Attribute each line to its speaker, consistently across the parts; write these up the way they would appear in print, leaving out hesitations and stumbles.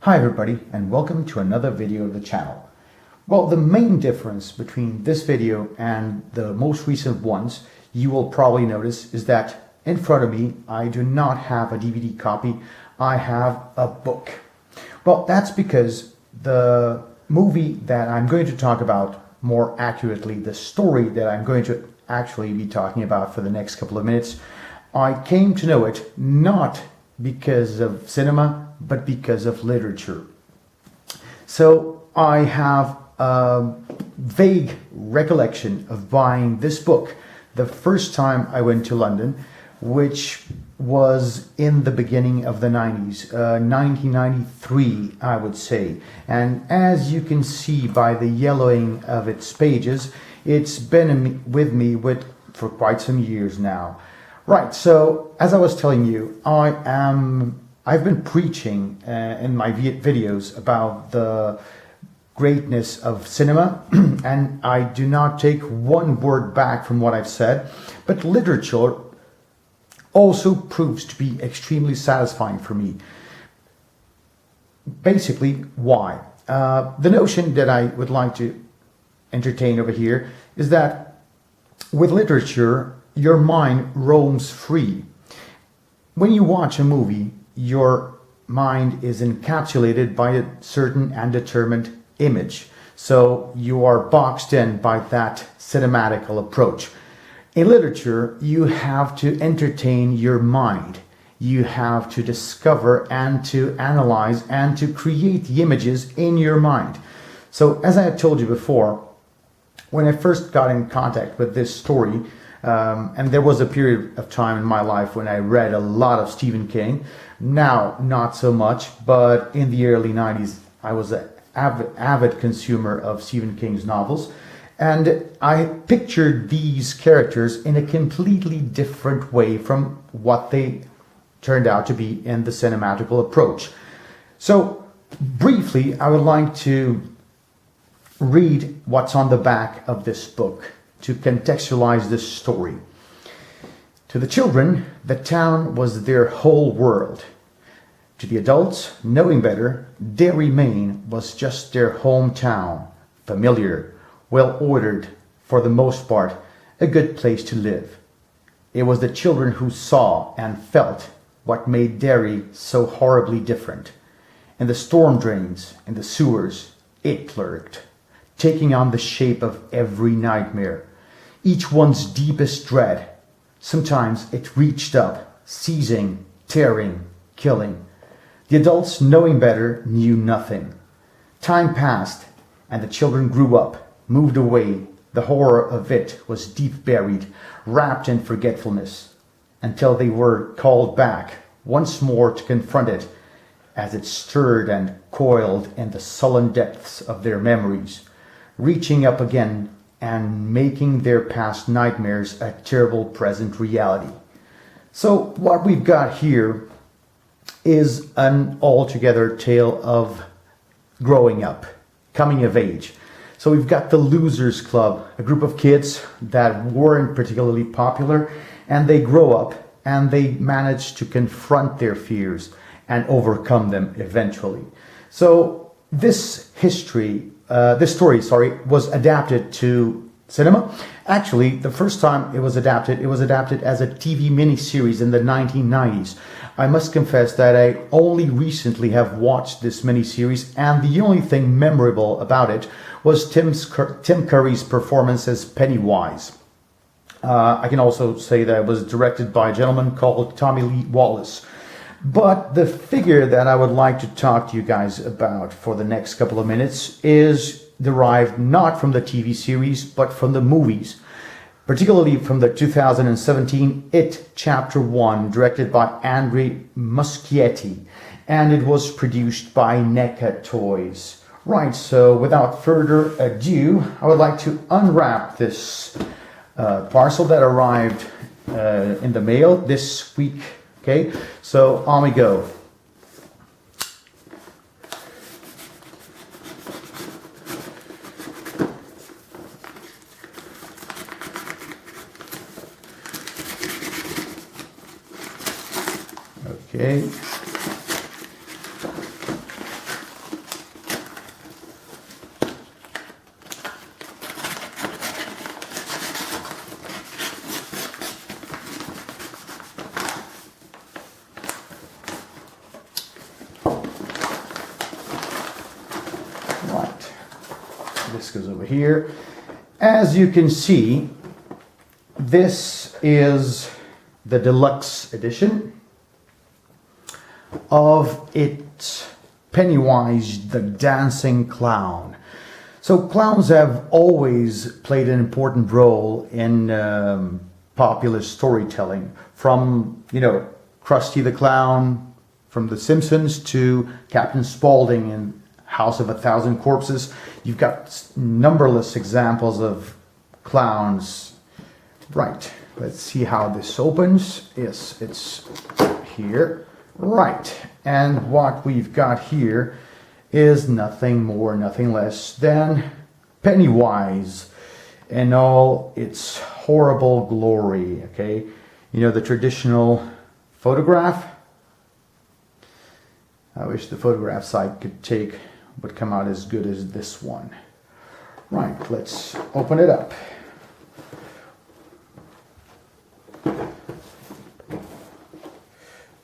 Speaker 1: Hi everybody, and welcome to another video of the channel. Well, the main difference between this video and the most recent ones you will probably notice is that in front of me I do not have a DVD copy, I have a book. Well, that's because the movie that I'm going to talk about, more accurately the story that I'm going to actually be talking about for the next couple of minutes, I came to know it not because of cinema but because of literature. So I have a vague recollection of buying this book the first time I went to London, which was in the beginning of the 90s, 1993 I would say. And as you can see by the yellowing of its pages, it's been with me for quite some years now. Right, so as I was telling you, I've been preaching in my videos about the greatness of cinema, and I do not take one word back from what I've said, but literature also proves to be extremely satisfying for me. Basically, why? The notion that I would like to entertain over here is that with literature, your mind roams free. When you watch a movie, your mind is encapsulated by a certain and determined image. So you are boxed in by that cinematical approach. In literature, you have to entertain your mind. You have to discover and to analyze and to create the images in your mind. So as I had told you before, when I first got in contact with this story, and there was a period of time in my life when I read a lot of Stephen King. Now, not so much, but in the early 90s, I was an avid consumer of Stephen King's novels. And I pictured these characters in a completely different way from what they turned out to be in the cinematical approach. So, briefly, I would like to read what's on the back of this book to contextualize this story. To the children, the town was their whole world. To the adults, knowing better, Derry, Maine was just their hometown, familiar, well-ordered, for the most part, a good place to live. It was the children who saw and felt what made Derry so horribly different. In the storm drains, in the sewers, it lurked, taking on the shape of every nightmare, each one's deepest dread. Sometimes it reached up, seizing, tearing, killing. The adults, knowing better, knew nothing. Time passed, and the children grew up, moved away. The horror of it was deep buried, wrapped in forgetfulness, until they were called back once more to confront it as it stirred and coiled in the sullen depths of their memories, reaching up again and making their past nightmares a terrible present reality. So what we've got here is an altogether tale of growing up, coming of age. So we've got the Losers Club, a group of kids that weren't particularly popular, and they grow up and they manage to confront their fears and overcome them eventually. So this story, was adapted to cinema. Actually, the first time it was adapted as a TV miniseries in the 1990s. I must confess that I only recently have watched this miniseries, and the only thing memorable about it was Tim Curry's performance as Pennywise. I can also say that it was directed by a gentleman called Tommy Lee Wallace. But the figure that I would like to talk to you guys about for the next couple of minutes is derived not from the TV series, but from the movies, particularly from the 2017 It Chapter 1, directed by Andy Muschietti, and it was produced by Neca toys. Right, so without further ado, I would like to unwrap this parcel that arrived in the mail this week. Okay, so on we go. Okay. this goes over here. As you can see, this is the deluxe edition of it, Pennywise the Dancing Clown. So clowns have always played an important role in popular storytelling, from, you know, Krusty the Clown from The Simpsons to Captain Spaulding in House of a Thousand Corpses. You've got numberless examples of clowns. Right, let's see how this opens. Yes, it's here. Right, and what we've got here is nothing more, nothing less than Pennywise in all its horrible glory, okay? You know, the traditional photograph. I wish the photographs I could take would come out as good as this one. Right, let's open it up.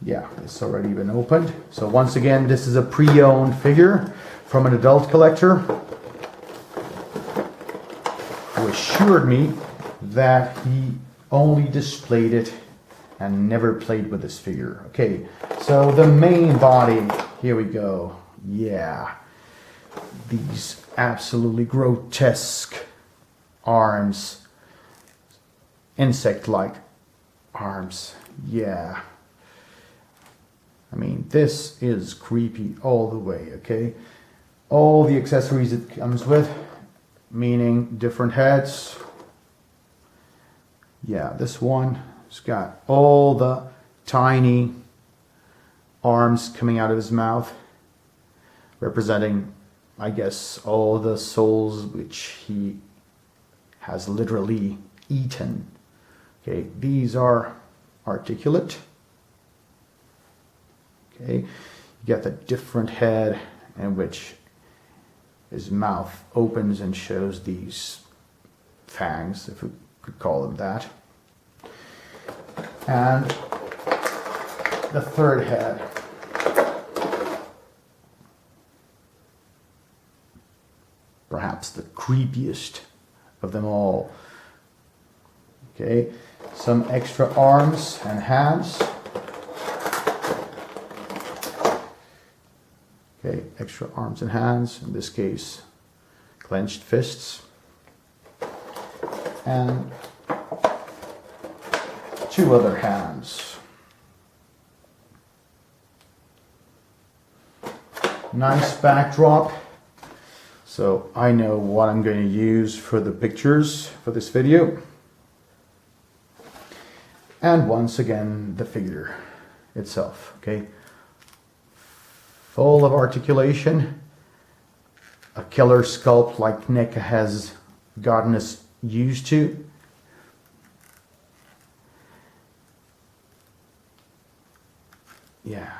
Speaker 1: Yeah, it's already been opened. So once again, this is a pre-owned figure from an adult collector who assured me that he only displayed it and never played with this figure. Okay, so the main body, here we go. Yeah, these absolutely grotesque arms, insect-like arms. Yeah, I mean, this is creepy all the way, okay? All the accessories it comes with, meaning different heads. Yeah, this one has got all the tiny arms coming out of his mouth, representing, I guess, all the souls which he has literally eaten. Okay, these are articulate. Okay, you get the different head in which his mouth opens and shows these fangs, if we could call them that. And the third head. Perhaps the creepiest of them all. Okay, some extra arms and hands. Okay, extra arms and hands, in this case, clenched fists. And two other hands. Nice backdrop. So I know what I'm going to use for the pictures for this video. And once again, the figure itself, okay? Full of articulation, a killer sculpt like Neca has gotten us used to. Yeah.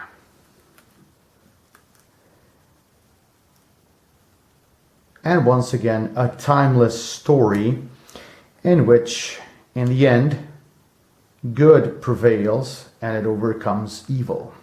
Speaker 1: And once again, a timeless story in which, in the end, good prevails and it overcomes evil.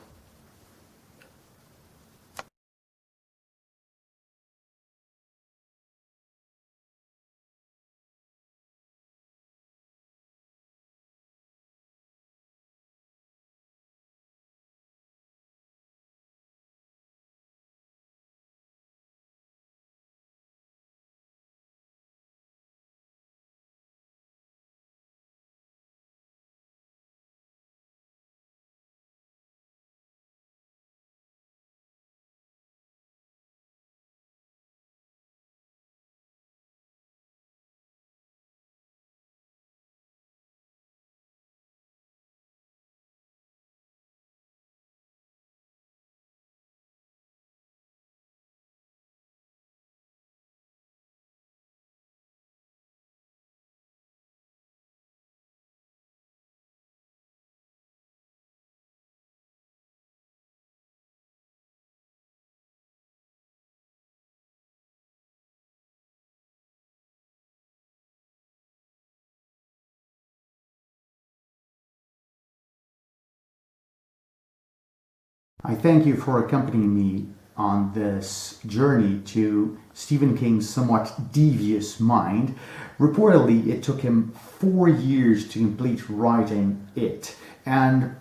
Speaker 1: I thank you for accompanying me on this journey to Stephen King's somewhat devious mind. Reportedly, it took him 4 years to complete writing it. And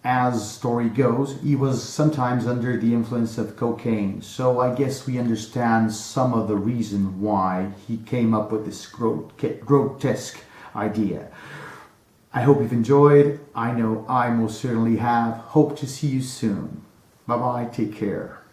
Speaker 1: as story goes, he was sometimes under the influence of cocaine. So I guess we understand some of the reason why he came up with this grotesque idea. I hope you've enjoyed. I know I most certainly have. Hope to see you soon. Bye bye. Take care.